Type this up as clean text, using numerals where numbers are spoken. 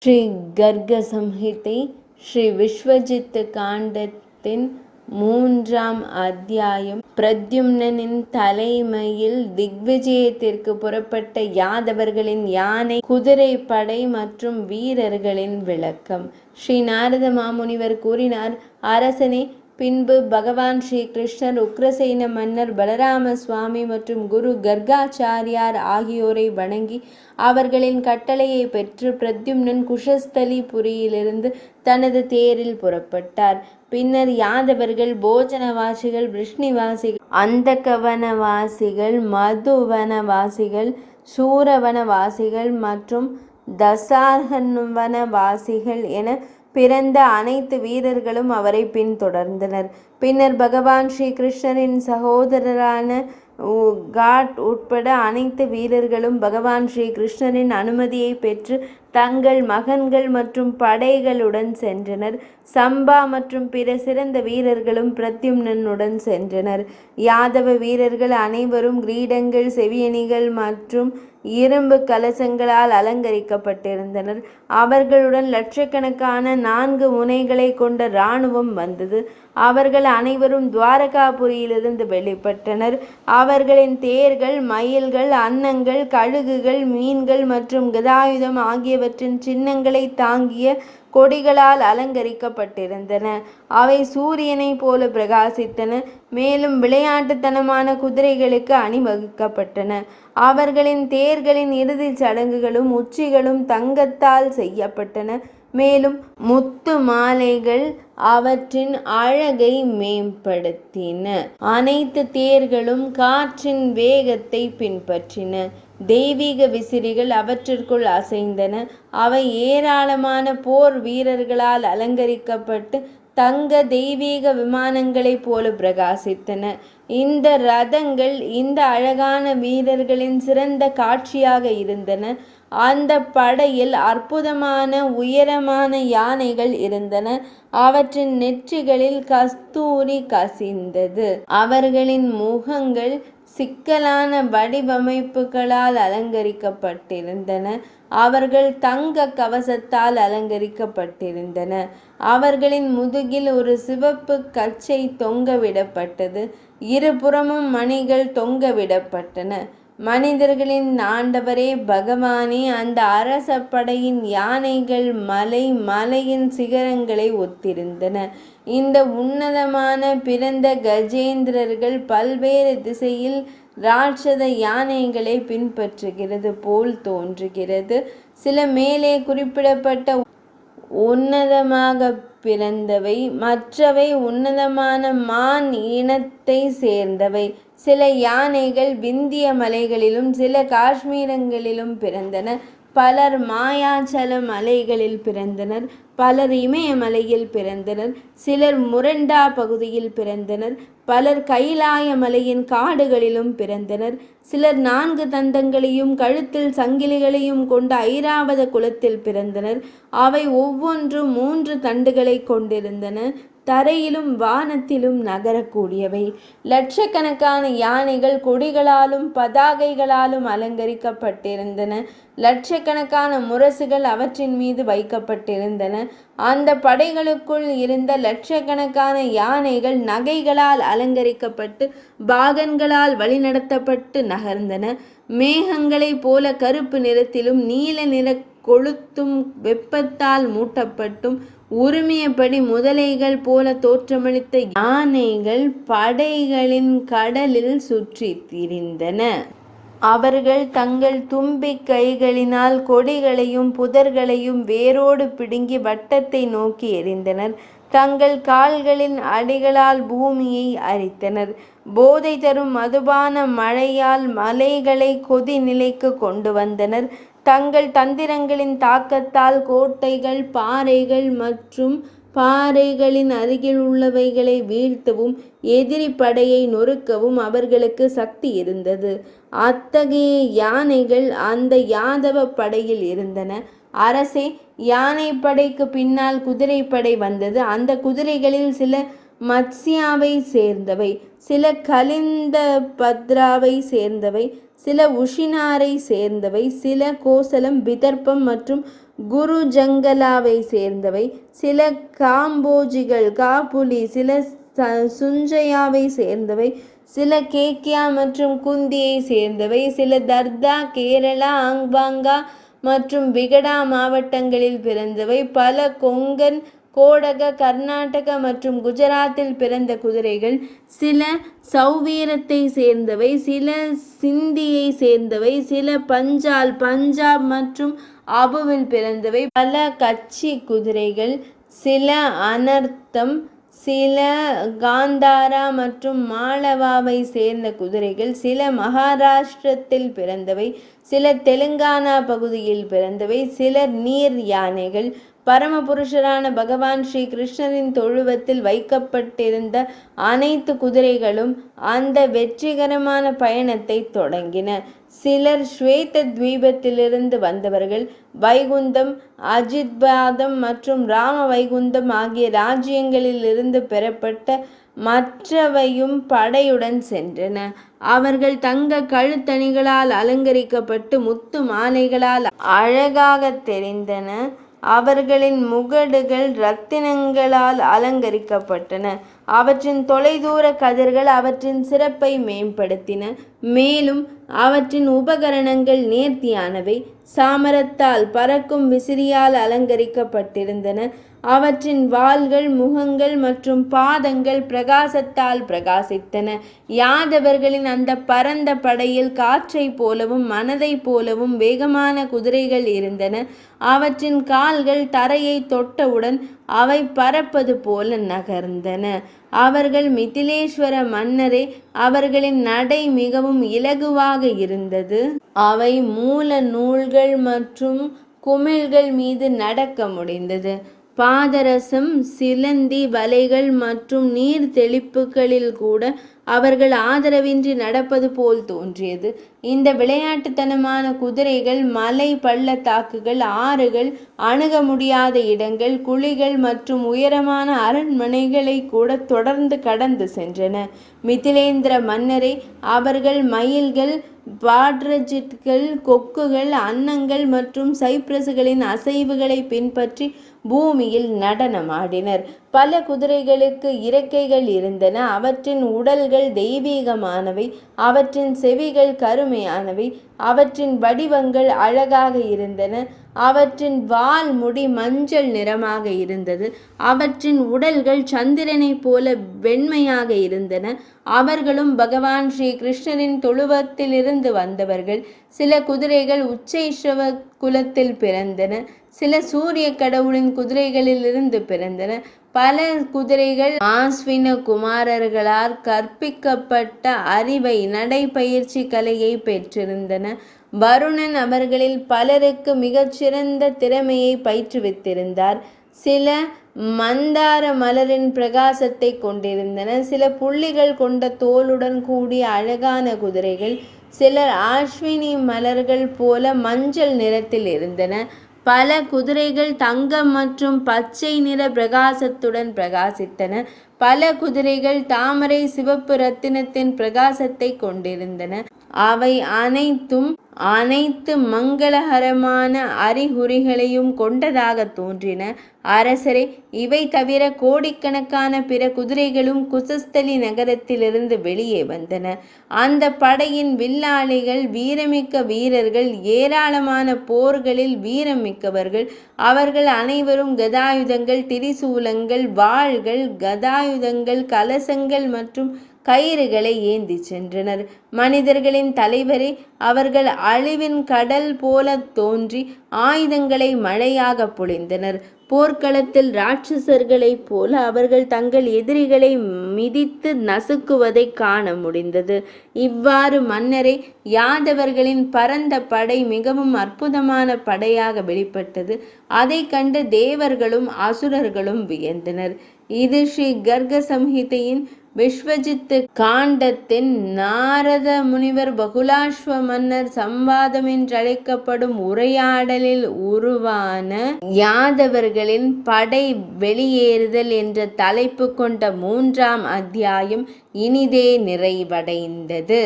ஸ்ரீ கர்க சம்ஹிதை ஸ்ரீ விஸ்வஜித் காண்டத்தின் 3ஆம் அத்தியாயம். பிரத்யும்னனின் தலைமையில் திக்விஜயத்திற்கு புறப்பட்ட யாதவர்களின் யானை குதிரை படை மற்றும் வீரர்களின் விளக்கம். ஸ்ரீ நாரத மாமுனிவர் கூறினார், அரசனே, பின்பு பகவான் ஸ்ரீ கிருஷ்ணர் உக்ரசேன மன்னர் பலராம சுவாமி மற்றும் குரு கர்காச்சாரியார் ஆகியோரை வணங்கி அவர்களின் கட்டளையை பெற்று பிரத்யும்னன் குஷஸ்தலி புரியிலிருந்து தனது தேரில் புறப்பட்டார். பின்னர் யாதவர்கள் போஜனவாசிகள், விஷ்ணிவாசிகள், அந்தகவனவாசிகள், மதுவனவாசிகள், சூரவனவாசிகள் மற்றும் தசார்ஹவனவாசிகள் என பிறந்த அனைத்து வீரர்களும் அவரை பின்தொடர்ந்தனர். பின்னர் பகவான் ஸ்ரீ கிருஷ்ணரின் சகோதரரான காட் உட்பட அனைத்து வீரர்களும் பகவான் ஸ்ரீ கிருஷ்ணரின் அனுமதியை பெற்று தங்கள் மகன்கள் மற்றும் படைகளுடன் சென்றனர். சம்பா மற்றும் பிற சிறந்த வீரர்களும் பிரத்யும்னனுடன் சென்றனர். யாதவ வீரர்கள் அனைவரும் கிரீடங்கள், செவியணிகள் மற்றும் இரும்பு கலசங்களால் அலங்கரிக்கப்பட்டிருந்தனர். அவர்களுடன் லட்சக்கணக்கான 4 முனைகளை கொண்ட இராணுவம் வந்தது. அவர்கள் அனைவரும் துவாரகாபுரியிலிருந்து வெளிப்பட்டனர். அவர்களின் தேர்கள், மயில்கள், அன்னங்கள், கழுகுகள், மீன்கள் மற்றும் கதாயுதம் ஆகியவற்றின் சின்னங்களை தாங்கிய கொடிகளால் அலங்கரிக்கப்பட்டிருந்தன. அவை சூரியனை போல பிரகாசித்தன. மேலும் விளையாட்டுத்தனமான குதிரைகளுக்கு அணிவகுக்கப்பட்டன. அவர்களின் தேர்களின் இறுதிச் சடங்குகளும் உச்சிகளும் தங்கத்தால் செய்யப்பட்டன. மேலும் முத்து மாலைகள் அவற்றின் அழகை மேம்படுத்தின. அனைத்து தேர்களும் காற்றின் வேகத்தை பின்பற்றின. தெய்வீக விசிறிகள் அவற்றிற்குள் அசைந்தன. அவை ஏராளமான போர் வீரர்களால் அலங்கரிக்கப்பட்டு தங்க தெய்வீக விமானங்களைப் போல பிரகாசித்தன. இந்த ரதங்கள் இந்த அழகான வீரர்களின் சிறந்த காட்சியாக இருந்தன. அந்த படையில் அற்புதமான உயரமான யானைகள் இருந்தன. அவற்றின் நெற்றிகளில் கஸ்தூரி கசிந்தது. அவர்களின் முகங்கள் சிக்கலான வடிவமைப்புகளால் அலங்கரிக்கப்பட்டிருந்தன. அவர்கள் தங்க கவசத்தால் அலங்கரிக்கப்பட்டிருந்தன. அவர்களின் முதுகில் ஒரு சிவப்பு கச்சை தொங்கவிடப்பட்டது. இருபுறமும் மணிகள் தொங்கவிடப்பட்டன. மனிதர்களின் ஆண்டவரே, பகவானே, அந்த அரச படையின் யானைகள் மலையின் சிகரங்களை ஒத்திருந்தன. இந்த உன்னதமான பிறந்த கஜேந்திரர்கள் பல்வேறு திசையில் ராட்சத யானைகளை பின்பற்றுகிறது போல் தோன்றுகிறது. சில மேலே குறிப்பிடப்பட்ட உன்னதமாக பிறந்தவை, மற்றவை உன்னதமான மான் இனத்தை சேர்ந்தவை. சில யானைகள் விந்திய மலைகளிலும் சில காஷ்மீரங்களிலும் பிறந்தன. பலர் மாயாச்சல மலைகளில் பிறந்தனர். பலர் இமயமலையில் பிறந்தனர். சிலர் முரண்டா பகுதியில் பிறந்தனர். பலர் கைலாய மலையின் காடுகளிலும் பிறந்தனர். சிலர் 4 தந்தங்களையும் கழுத்தில் சங்கிலிகளையும் கொண்ட ஐராவத குலத்தில் பிறந்தனர். அவை ஒவ்வொன்றும் 3 தண்டுகளை கொண்டிருந்தன. தரையிலும் வானத்திலும் நகரக்கூடியவை. லட்சக்கணக்கான யானைகள் கொடிகளாலும் பதாகைகளாலும் அலங்கரிக்கப்பட்டிருந்தன. லட்சக்கணக்கான முரசுகள் அவற்றின் மீது வைக்கப்பட்டிருந்தன. அந்த படைகளுக்குள் இருந்த லட்சக்கணக்கான யானைகள் நகைகளால் அலங்கரிக்கப்பட்டு பாகன்களால் வழிநடத்தப்பட்டு நகர்ந்தன. மேகங்களைப் போல கருப்பு நிறத்திலும் நீல நிற கொளுத்தும் வெப்பத்தால் மூட்டப்பட்டும் உரிமையபடி முதலைகள் போல தோற்றமளித்த யானைகள் படைகளின் கடலில் சுற்றி திரிந்தன. அவர்கள் தங்கள் தும்பி கைகளினால் கொடிகளையும் புதர்களையும் வேரோடு பிடுங்கி வட்டத்தை நோக்கி எறிந்தனர். தங்கள் கால்களின் அடிகளால் பூமியை அரித்தனர். போதை தரும் மதுபான மழையால் மலைகளை கொதி நிலைக்கு கொண்டு வந்தனர். தங்கள் தந்திரங்களின் தாக்கத்தால் கோட்டைகள், பாறைகள் மற்றும் பாறைகளின் அருகில் உள்ளவைகளை வீழ்த்தவும் எதிரி படையை நொறுக்கவும் அவர்களுக்கு சக்தி இருந்தது. அத்தகைய யானைகள் அந்த யாதவ படையில் இருந்தன. அரசே, யானை படைக்கு பின்னால் குதிரைப்படை வந்தது. அந்த குதிரைகளில் சில மத்ஸ்யாவை சேர்ந்தவை, சில கலிந்த பத்ராவை சேர்ந்தவை, சில உஷினாரை சேர்ந்தவை, சில கோசலம், விதர்ப்பம் மற்றும் குரு ஜங்கலாவை சேர்ந்தவை, சில காம்போஜிகள் காபுலி, சில சுஞ்சயாவை சேர்ந்தவை, சில கேக்கியா மற்றும் குந்தியை சேர்ந்தவை, சில தர்தா, கேரளா, ஆங்பாங்கா மற்றும் விகடா மாவட்டங்களில் பிறந்தவை, பல கொங்கன், கோடக, கர்நாடக மற்றும் குஜராத்தில் பிறந்த குதிரைகள், சில சௌவீரத்தை சேர்ந்தவை, சில சிந்தியை சேர்ந்தவை, சில பஞ்சால், பஞ்சாப் மற்றும் அபுவில் பிறந்தவை, பல கச்சி குதிரைகள், சில அனர்த்தம், சில காந்தாரா மற்றும் மாளவாவை சேர்ந்த குதிரைகள், சில மகாராஷ்டிரத்தில் பிறந்தவை, சில தெலுங்கானா பகுதியில் பிறந்தவை, சிலர் நீர் யானைகள். பரமபுருஷரான பகவான் ஸ்ரீ கிருஷ்ணரின் தொழுவத்தில் வைக்கப்பட்டிருந்த அனைத்து குதிரைகளும் அந்த வெற்றிகரமான பயணத்தை தொடங்கின. சிலர் ஸ்வேத தீபத்திலிருந்து வந்தவர்கள், வைகுந்தம், அஜித்பாதம் மற்றும் ராம வைகுந்தம் ஆகிய ராஜ்யங்களிலிருந்து பெறப்பட்ட மற்றவையும் படையுடன் சென்றன. அவர்கள் தங்க கழுத்தணிகளால் அலங்கரிக்கப்பட்டு முத்து மாலைகளால் அழகாக தெரிந்தன. அவர்களின் முகடுகள் இரத்தினங்களால் அலங்கரிக்கப்பட்டன. அவற்றின் தொலைதூர கதிர்கள் அவற்றின் சிறப்பை மேம்படுத்தின. மேலும் அவற்றின் உபகரணங்கள் நேர்த்தியானவை, சாமரத்தால் பறக்கும் விசிறியால் அலங்கரிக்கப்பட்டிருந்தன. அவற்றின் வாள்கள், முகங்கள் மற்றும் பாதங்கள் பிரகாசத்தால் பிரகாசித்தன. யாதவர்களின் அந்த பரந்த படையில் காற்றைப் போலவும் மனதைப் போலவும் வேகமான குதிரைகள் இருந்தன. அவற்றின் கால்கள் தரையை தொட்டவுடன் அவை பறப்பது போல நகர்ந்தன. அவர்கள் மிதிலேஸ்வர மன்னரே. அவர்களின் நடை மிகவும் இலகுவாக இருந்தது. அவை மூல நூல்கள் மற்றும் குமிழ்கள் மீது நடக்க முடிந்தது. பாதரசம், சிலந்தி வலைகள் மற்றும் நீர் தெளிப்புகளில் கூட அவர்கள் ஆதரவின்றி நடப்பது போல் தோன்றியது. இந்த விளையாட்டுத்தனமான குதிரைகள் மலை பள்ளத்தாக்குகள், ஆறுகள், அணுக முடியாத இடங்கள், குழிகள் மற்றும் உயரமான அரண்மனைகளை கூட தொடர்ந்து கடந்து சென்றன. மிதிலேந்திர மன்னரே, அவர்கள் மயில்கள், பாட்ரஜிட்கள், கொக்குகள், அன்னங்கள் மற்றும் சைப்ரசுகளின் அசைவுகளை பின்பற்றி பூமியில் நடனமாடினர். பல குதிரைகளுக்கு இறக்கைகள் இருந்தன. அவற்றின் உடல்கள் தெய்வீகமானவை, அவற்றின் செவிகள் கருமையானவை, அவற்றின் வடிவங்கள் அழகாக இருந்தன. அவற்றின் வால் முடி மஞ்சள் நிறமாக இருந்தது. அவற்றின் உடல்கள் சந்திரனைப் போல வெண்மையாக இருந்தன. அவர்களும் பகவான் ஸ்ரீ கிருஷ்ணரின் தொழுவத்திலிருந்து வந்தவர்கள். சில குதிரைகள் உச்சைஸ்ரவ குலத்தில் பிறந்தன, சில சூரிய கடவுளின் குதிரைகளிலிருந்து பிறந்தன. பல குதிரைகள் ஆஸ்வின குமாரர்களால் கற்பிக்கப்பட்ட அறிவை, நடைபயிற்சி கலையை பெற்றிருந்தன. வருணன் அவர்களில் பலருக்கு மிகச்சிறந்த திறமையை பயிற்றுவித்திருந்தார். சில மந்தார மலரின் பிரகாசத்தை கொண்டிருந்தன. சில புள்ளிகள் கொண்ட தோலுடன் கூடிய அழகான குதிரைகள். சிலர் அஸ்வினி மலர்கள் போல மஞ்சள் நிறத்தில் இருந்தன. பல குதிரைகள் தங்கம் மற்றும் பச்சை நிற பிரகாசத்துடன் பிரகாசித்தன. பல குதிரைகள் தாமரை சிவப்பு இரத்தினத்தின் பிரகாசத்தை கொண்டிருந்தன. அவை அனைத்து மங்களகரமான அறிகுறிகளையும் கொண்டதாக தோன்றின. அரசரே, இவை தவிர கோடிக்கணக்கான பிற குதிரைகளும் குசஸ்தலி நகரத்திலிருந்து வெளியே வந்தன. அந்த படையின் வில்லாளிகள் வீரமிக்க வீரர்கள், ஏராளமான போர்களில் வீரம் மிக்கவர்கள். அவர்கள் அனைவரும் கதாயுதங்கள், திரிசூலங்கள், வாள்கள், கதாயுதங்கள், கலசங்கள் மற்றும் கயிறுகளை ஏந்தி சென்றனர். மனிதர்களின் தலைவரே, அவர்கள் அழிவின் கடல் போல தோன்றி ஆயுதங்களை மழையாக பொழிந்தனர். போர்க்களத்தில் ராட்சசர்களைப் போல அவர்கள் தங்கள் எதிரிகளை மிதித்து நசுக்குவதை காண முடிந்தது. இவ்வாறு மன்னரே, யாதவர்களின் பரந்த படை மிகவும் அற்புதமான படையாக வெளிப்பட்டது. அதை கண்டு தேவர்களும் அசுரர்களும் வியந்தனர். இது ஸ்ரீ கர்க சம்ஹிதையின் விஸ்வஜித்து காண்டத்தின் நாரத முனிவர் பகுலாஸ்வ மன்னர் சம்வாதம் என்றழைக்கப்படும் உரையாடலில் உருவான யாதவர்களின் படை வெளியேறுதல் என்ற தலைப்பு கொண்ட 3ஆம் அத்தியாயம் இனிதே நிறைவடைந்தது.